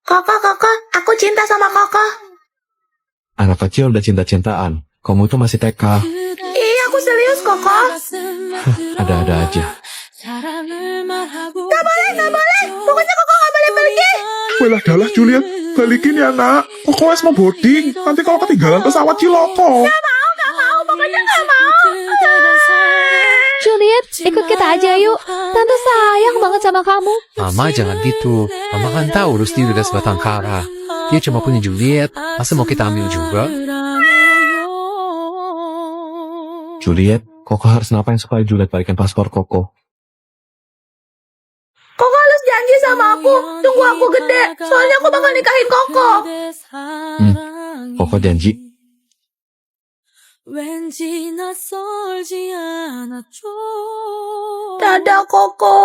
Kakak, aku cinta sama kakak. Anak kecil udah cinta-cintaan. Kamu tuh masih TK. Iya, aku serius, kakak. Ada-ada aja. Gak boleh. Pokoknya kakak gak boleh pergi. Welah dalah Juliet, balikin ya nak. Kok wes mau boarding, nanti kalau ketinggalan pesawat ciloko. Gak mau, pokoknya gak mau. Juliet, ikut kita aja yuk. Tante sayang banget sama kamu. Mama jangan gitu. Mama kan tahu Rusty udah sebatang kara. Dia cuma punya Juliet. Masa mau kita ambil juga? Juliet, Koko harus ngapain supaya Juliet balikin paspor Koko? Koko harus janji sama aku. Tunggu aku gede. Soalnya aku bakal nikahin Koko. Koko janji. Dadah, Koko.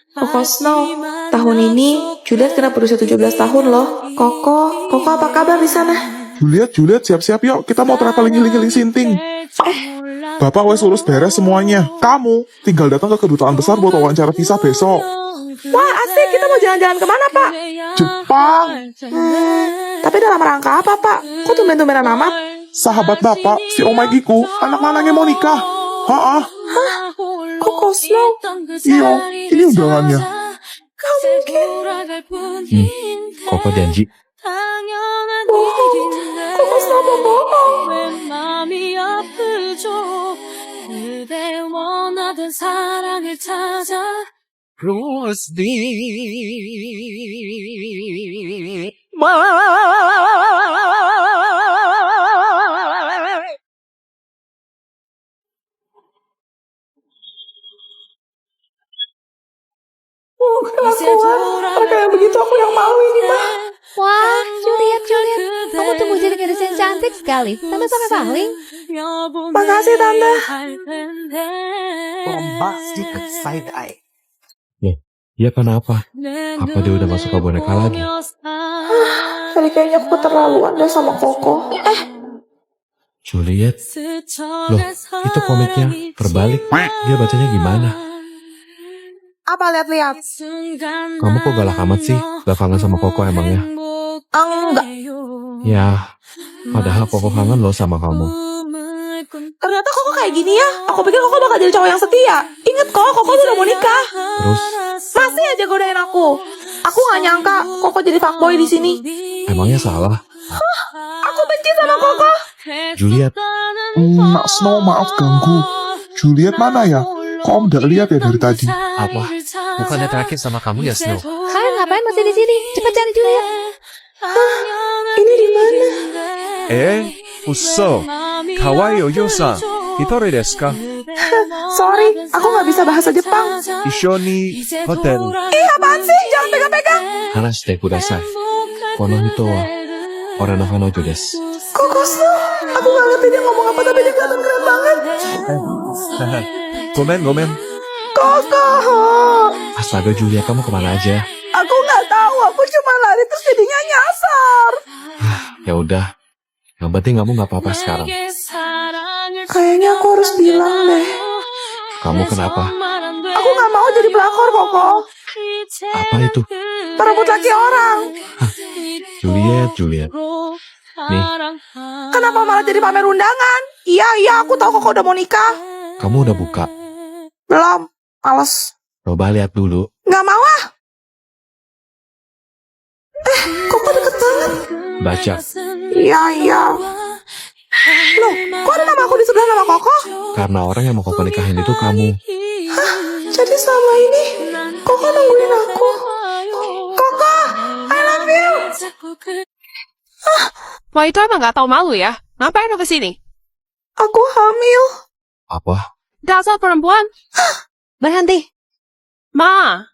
Koko Snow, tahun ini Juliet kena berusia 17 tahun loh. Koko apa kabar di sana? Juliet, siap-siap yuk. Kita mau traveling healing Sinting. Bapak wes urus beres semuanya. Kamu tinggal datang ke kedutaan besar buat wawancara visa besok. Wah, asik. Kita mau jalan-jalan kemana, Pak? Jepang. Tapi dalam rangka apa, Pak? Kok tumben-tumbenan amat? Sahabat bapak, si Omagiku, anak-anaknya mau nikah. Hah? Koko Snow? Iya, ini undangannya. Gak mungkin. Koko janji. Bohong. Koko Snow mau bohong. Rusty. Kelakuan. Mereka yang begitu aku yang malu ini, Pak. Wah, Juliet. Kamu tunggu jadi gadis yang cantik sekali. Tante sangat paling. Makasih, Tante. Bombastic side eye. Ya kenapa? Apa dia udah masuk ke boneka lagi? Tadi kayaknya aku keterlaluan deh sama Koko. Juliet? Loh, itu komiknya terbalik. Dia bacanya gimana? Apa lihat-lihat? Kamu kok galak amat sih? Gak kangen sama Koko emangnya? Enggak. Ya, padahal Koko kangen loh sama kamu. Ternyata Koko kayak gini ya. Aku pikir Koko bakal jadi cowok yang setia. Ingat kok, Koko tuh udah mau nikah. Terus, Masih aja godain aku. Aku gak nyangka Koko jadi fuckboy di sini. emangnya salah? Aku benci sama Koko. Juliet, Nak Snow, maaf ganggu. Juliet mana ya? Kok om gak lihat ya dari tadi? Apa? Bukannya terakhir sama kamu ya, Snow? Kalian ngapain masih di sini? Cepat cari Juliet. Ini di mana? Usso, kawaii oyo-san, itori desu ka? Sorry, aku gak bisa bahasa Jepang. Issho ni hotel. Ih, apaan sih? Jangan pegang-pegang. hanashite kudasai. Kono hito wa ore no kanojo desu. Koko Snow. Aku gak ngerti dia ngomong apa, tapi dia kelihatan keren banget. Gomen. Koko. Astaga Juliet, kamu kemana aja? Aku gak tahu. Aku cuma lari terus jadinya nyasar. Ya udah, yang penting kamu gak apa-apa sekarang. Kayaknya aku harus bilang deh. Kamu kenapa? Aku gak mau jadi pelakor, Koko. Apa itu? Perebut laki orang. Juliet. Nih, Kenapa malah jadi pamer undangan? Iya, aku tahu Koko udah mau nikah. kamu udah buka. Belum. Males. Coba lihat dulu. Gak mau ah. Koko deket banget. Baca. Iya. Loh, kok ada nama aku di sebelah nama Koko? Karena orang yang mau Koko nikahin itu kamu. Jadi selama ini Koko nungguin aku. Koko, I love you. Wah, itu emang gak tahu malu ya? Ngapain lo kesini? Aku hamil. Apa? Dasar perempuan. Berhenti. Ma,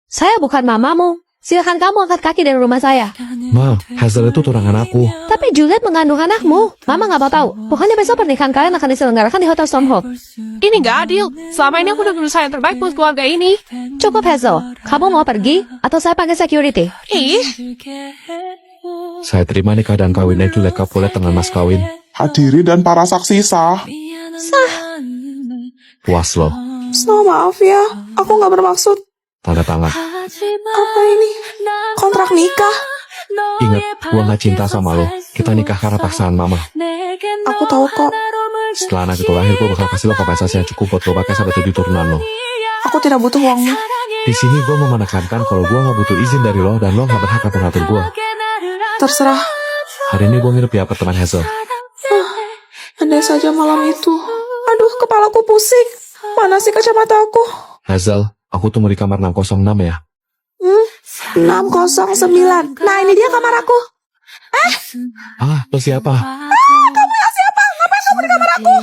Saya bukan mamamu. Silakan kamu angkat kaki dari rumah saya. Ma, Hazel itu tunangan aku. Tapi Juliet mengandung anakmu. Mama nggak mau tahu. Pokoknya besok pernikahan kalian akan diselenggarakan di Hotel Stormhold. ini gak adil. Selama ini aku udah berusaha yang terbaik buat keluarga ini. Cukup Hazel. Kamu mau pergi atau saya panggil security? Ih, Saya terima nikah dan kawinnya Juliet Capulet dengan mas kawin. Hadirin dan para saksi sah. Puas loh. Snow, maaf ya. Aku gak bermaksud. Tanda tangan. Apa ini? Kontrak nikah? Ingat, gua gak cinta sama lo. Kita nikah karena paksaan mama. Aku tahu kok. Setelah anak itu lahir, gua bakal kasih lo kompensasi yang cukup buat lo pakai sampai 7 turunan lo. Aku tidak butuh uangmu. Di sini gua mau menekankan kalau gua gak butuh izin dari lo dan lo gak berhak ngatur gua. Terserah. Hari ini gua nginep di apartemen Hazel. Andai saja malam itu. Aduh, kepalaku pusing. Mana sih kacamataku? Hazel, aku tunggu di kamar 606 ya. 609. Nah, ini dia kamar aku. Ah, lo siapa? Kamu yang siapa? Ngapain kamu di kamar aku?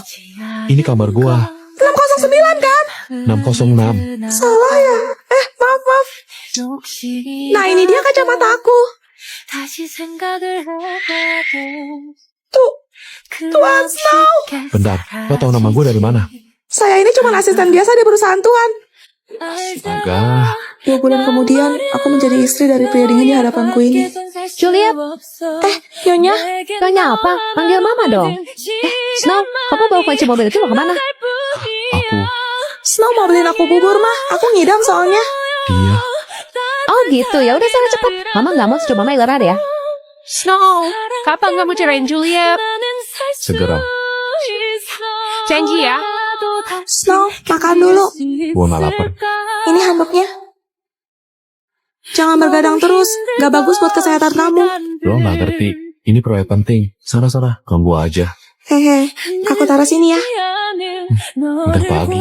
Ini kamar gua. 609 kan? 606. Salah ya? Maaf. Nah, ini dia kacamata aku. Tuan Snow. Bentar, lo tau nama gua dari mana? Saya ini cuma asisten biasa di perusahaan Tuan. Astaga. 2 bulan kemudian, aku menjadi istri dari pria dingin di hadapanku ini. Juliet, Nyonya, tanya apa? Panggil mama dong. Snow, kamu bawa kunci mobil itu mau kemana? Aku, Snow mau beliin aku bubur, mah. Aku ngidam soalnya. dia. Oh gitu, ya udah sana cepet. Mama nggak mau cucu mama ileran ya. Snow, kapan kamu cerain Juliet? Segera. Janji ya. Snow, makan dulu. Gua gak lapar. Ini handuknya. Jangan bergadang terus. Gak bagus buat kesehatan kamu. Lo gak ngerti. Ini proyek penting. Sana-sana, ganggu aja. Hehe, aku taruh sini ya. Udah pagi.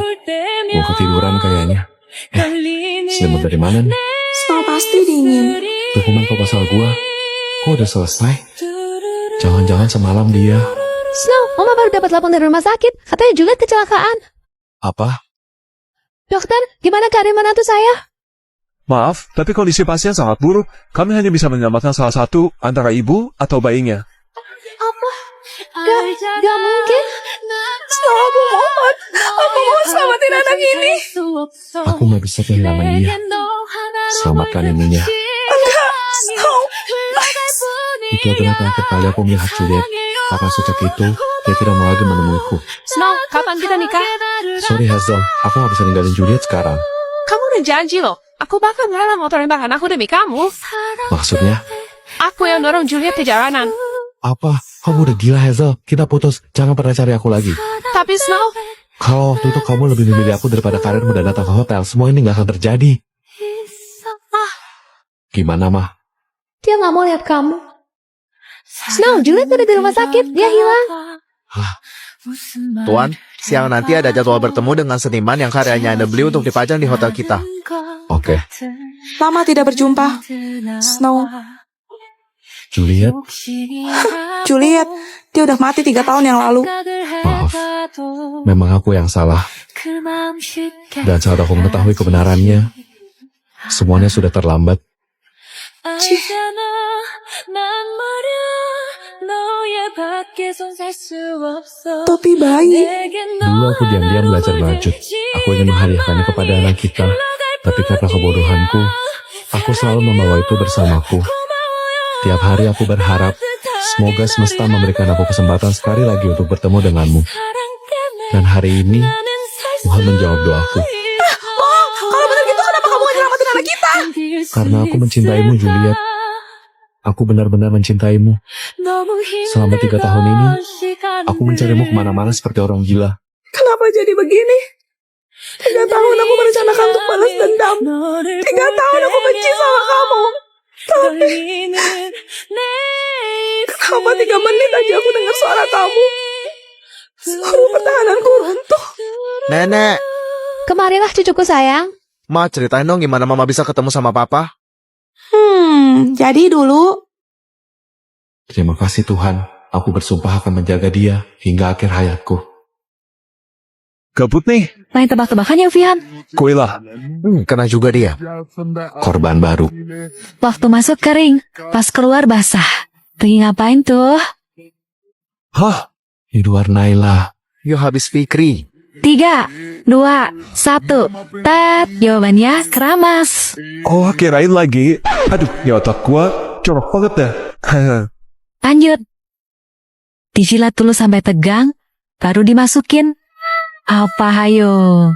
Gua ketiduran kayaknya. Selimut dari mana nih? Snow pasti dingin. Dokumen proposal gua. Kok udah selesai? Jangan-jangan semalam dia. Snow, mama baru dapat laporan dari rumah sakit. Katanya Juliet kecelakaan. Apa? Dokter, gimana keadaan menantu saya? Maaf, tapi kondisi pasien sangat buruk. Kami hanya bisa menyelamatkan salah satu antara ibu atau bayinya. Gak mungkin. Snow, aku mohon. Aku mau selamatin anak ini. Aku gak bisa kehilangan dia. Selamatkan ininya. Snow, Itu adalah terakhir kali aku melihat Juliet. Karena sejak itu, dia tidak mau lagi menemuiku. Snow, kapan kita nikah? Sorry Hazel, aku gak bisa ninggalin Juliet sekarang. Kamu udah janji loh. Aku bakal rela motorin bahkan aku demi kamu. Maksudnya? Aku yang dorong Juliet ke jalanan. Apa? Kamu udah gila Hazel, kita putus. Jangan pernah cari aku lagi. Tapi Snow, Kalau waktu itu kamu lebih memilih aku daripada karirmu dan datang ke hotel, semua ini gak akan terjadi. Gimana mah? Dia nggak mau lihat kamu. Snow, Juliet ada di rumah sakit. Dia hilang. Tuan, siang nanti ada jadwal bertemu dengan seniman yang karyanya Anda beli untuk dipajang di hotel kita. Oke. lama tidak berjumpa. Snow. Juliet, Juliet, dia udah mati 3 tahun yang lalu. maaf. Memang aku yang salah. Dan saat aku mengetahui kebenarannya, semuanya sudah terlambat. Topi bayi. Dulu aku diam-diam belajar lanjut. Aku ingin menghadiahkannya kepada anak kita. Tapi karena kebodohanku, aku selalu membawa itu bersamaku. Tiap hari aku berharap, semoga semesta memberikan aku kesempatan sekali lagi untuk bertemu denganmu. Dan hari ini, Tuhan menjawab doaku. Kalau benar gitu, kenapa kamu gak nyelamatin anak kita? Karena aku mencintaimu, Juliet. Aku benar-benar mencintaimu. Selama 3 tahun ini, aku mencarimu kemana-mana seperti orang gila. Kenapa jadi begini? 3 tahun aku merencanakan untuk balas dendam. 3 tahun aku benci sama kamu. Tapi kenapa 3 menit aja aku dengar suara kamu? Seluruh pertahananku runtuh. Nenek, Kemarilah cucuku sayang. Ma ceritain dong gimana Mama bisa ketemu sama Papa. Jadi dulu Terima kasih Tuhan, aku bersumpah akan menjaga dia hingga akhir hayatku. Gabut nih, Main tebak-tebakan ya, Vian. kuilah. Kena juga dia. Korban baru. Waktu masuk kering, pas keluar basah. Pergi ngapain tuh? Hah? Edward Naila. Yo habis Fikri. 3, 2, 1. Tet, jawabannya keramas. Oh, kirain lagi. Aduh, di otak gua corok banget dah. Lanjut. Dijilat dulu sampai tegang, baru dimasukin. Apa hayo?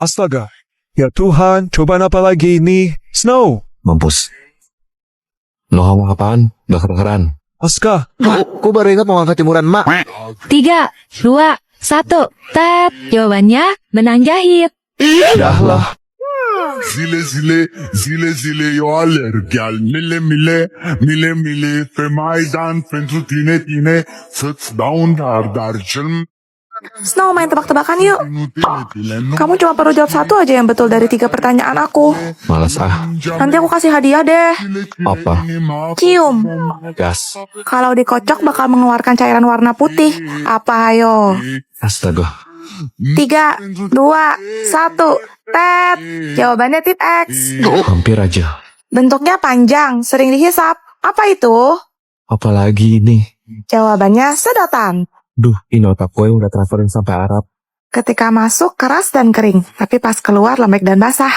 Astaga. Ya Tuhan, cobaan apa lagi ini? Snow. Mampus. Lo ngomong apaan? Gak kedengeran. Aska, Aku baru ingat mau angkat jemuran mak. 3, 2, 1. Tet. Jawabannya benang jahit. Dah lah. Zile zile eu alerg al mile pe Maidan pentru tine să-ți dau un dar cel Snow, main tebak-tebakan yuk. inutile nu Kamu cuma perlu jawab satu aja yang betul dari 3 pertanyaan aku. Males ah. Nanti aku kasih hadiah deh. Apa? Cium. Gas. Kalau dikocok bakal mengeluarkan cairan warna putih. Apa ayo? Astaga. 3, 2, 1. Tet. Jawabannya tip X. Hampir aja. Bentuknya panjang, sering dihisap. Apa itu? Apalagi ini? Jawabannya sedotan. Duh, ini otak gue udah traveling sampai Arab. Ketika masuk keras dan kering, tapi pas keluar lembek dan basah.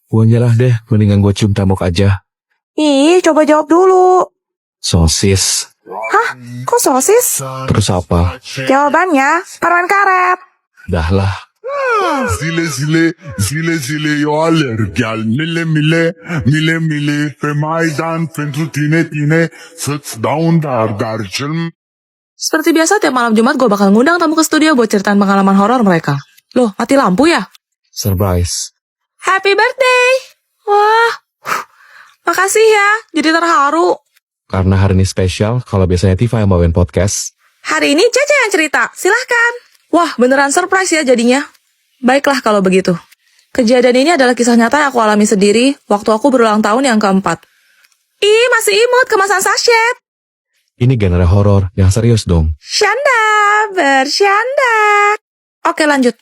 Gue nyerah deh, mendingan gue cium tamuk aja. Ih, coba jawab dulu. Sosis. Hah? Kok sosis? Terus apa? Jawabannya permen karet. Dah lah. Zile eu alerg al mile pe Maidan pentru tine să-ți dau un dar cel Seperti biasa tiap malam Jumat gue bakal ngundang tamu ke studio buat ceritain pengalaman horor mereka. Loh, mati lampu ya? Surprise. Happy birthday! Wah, makasih ya, jadi terharu. Karena hari ini spesial, kalau biasanya Tifa yang bawain podcast. Hari ini Cece yang cerita, silahkan. Wah, beneran surprise ya jadinya. Baiklah kalau begitu. Kejadian ini adalah kisah nyata yang aku alami sendiri waktu aku berulang tahun yang keempat. Ih, masih imut kemasan sachet. Ini genre horor, yang serius dong. Syanda, bersyanda. Oke lanjut.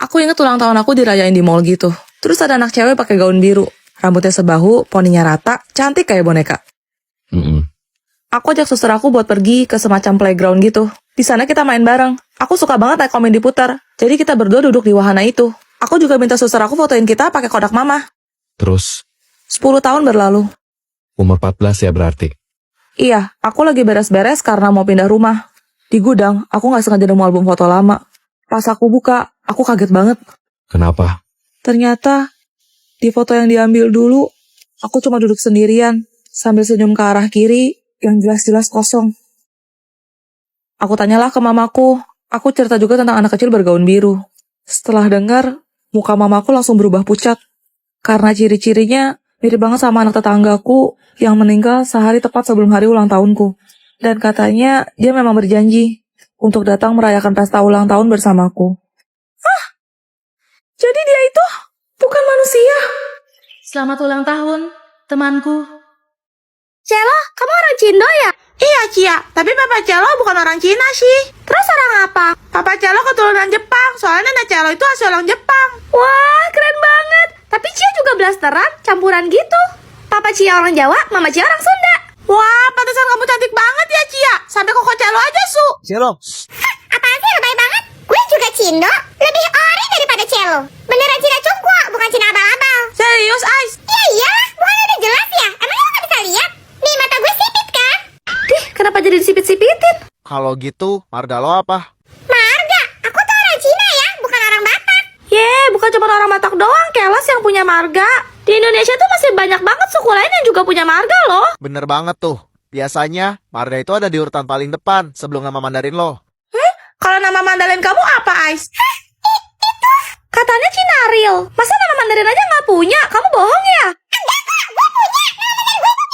Aku inget ulang tahun aku dirayain di mall gitu. Terus ada anak cewek pakai gaun biru. Rambutnya sebahu, poninya rata, cantik kayak boneka. Aku ajak suster aku buat pergi ke semacam playground gitu. Di sana kita main bareng. Aku suka banget naik komen diputar. Jadi kita berdua duduk di wahana itu. Aku juga minta suster aku fotoin kita pakai kodak mama. Terus, 10 tahun berlalu. umur 14 ya berarti. Iya, aku lagi beres-beres karena mau pindah rumah. Di gudang, aku gak sengaja nemu album foto lama. Pas aku buka, aku kaget banget. Kenapa? Ternyata, di foto yang diambil dulu, aku cuma duduk sendirian, sambil senyum ke arah kiri, yang jelas-jelas kosong. Aku tanyalah ke mamaku, aku cerita juga tentang anak kecil bergaun biru. Setelah dengar, muka mamaku langsung berubah pucat. Karena ciri-cirinya mirip banget sama anak tetanggaku yang meninggal sehari tepat sebelum hari ulang tahunku. Dan katanya dia memang berjanji untuk datang merayakan pesta ulang tahun bersamaku. Hah? Jadi dia itu bukan manusia? Selamat ulang tahun, temanku. Celo, kamu orang Cindo ya? Iya, Cia. Tapi Papa Celo bukan orang Cina sih. Terus orang apa? Papa Celo keturunan Jepang. Soalnya Nenek Celo itu asli orang Jepang. Wah, keren banget. Tapi Cia juga blasteran, campuran gitu. Papa Cia orang Jawa, Mama Cia orang Sunda. Wah, pantesan kamu cantik banget ya, Cia. Sampai Koko Celo aja, Su. Celo. Apaan sih lebay banget? Gue juga Cindo, lebih ori daripada Celo. Beneran Cina Cungkwa, bukan Cina abal-abal. Serius, Ais? Iya iyalah, bukannya udah jelas ya? Emang lo gak bisa lihat? Nih mata gue sipit kan? Dih, kenapa jadi disipit-sipitin? Kalau gitu, marga lo apa? Marga, aku tuh orang Cina ya, bukan orang Batak. Bukan cuma orang Batak doang, Kelas yang punya marga. Di Indonesia tuh masih banyak banget suku lain yang juga punya marga loh. Bener banget tuh. Biasanya, marga itu ada di urutan paling depan sebelum nama Mandarin lo. Kalau nama Mandarin kamu apa, Ais? Itu katanya Cina real. Masa nama Mandarin aja gak punya? Kamu bohong ya? Enggak kok, gue punya. Nama Mandarin gue tuh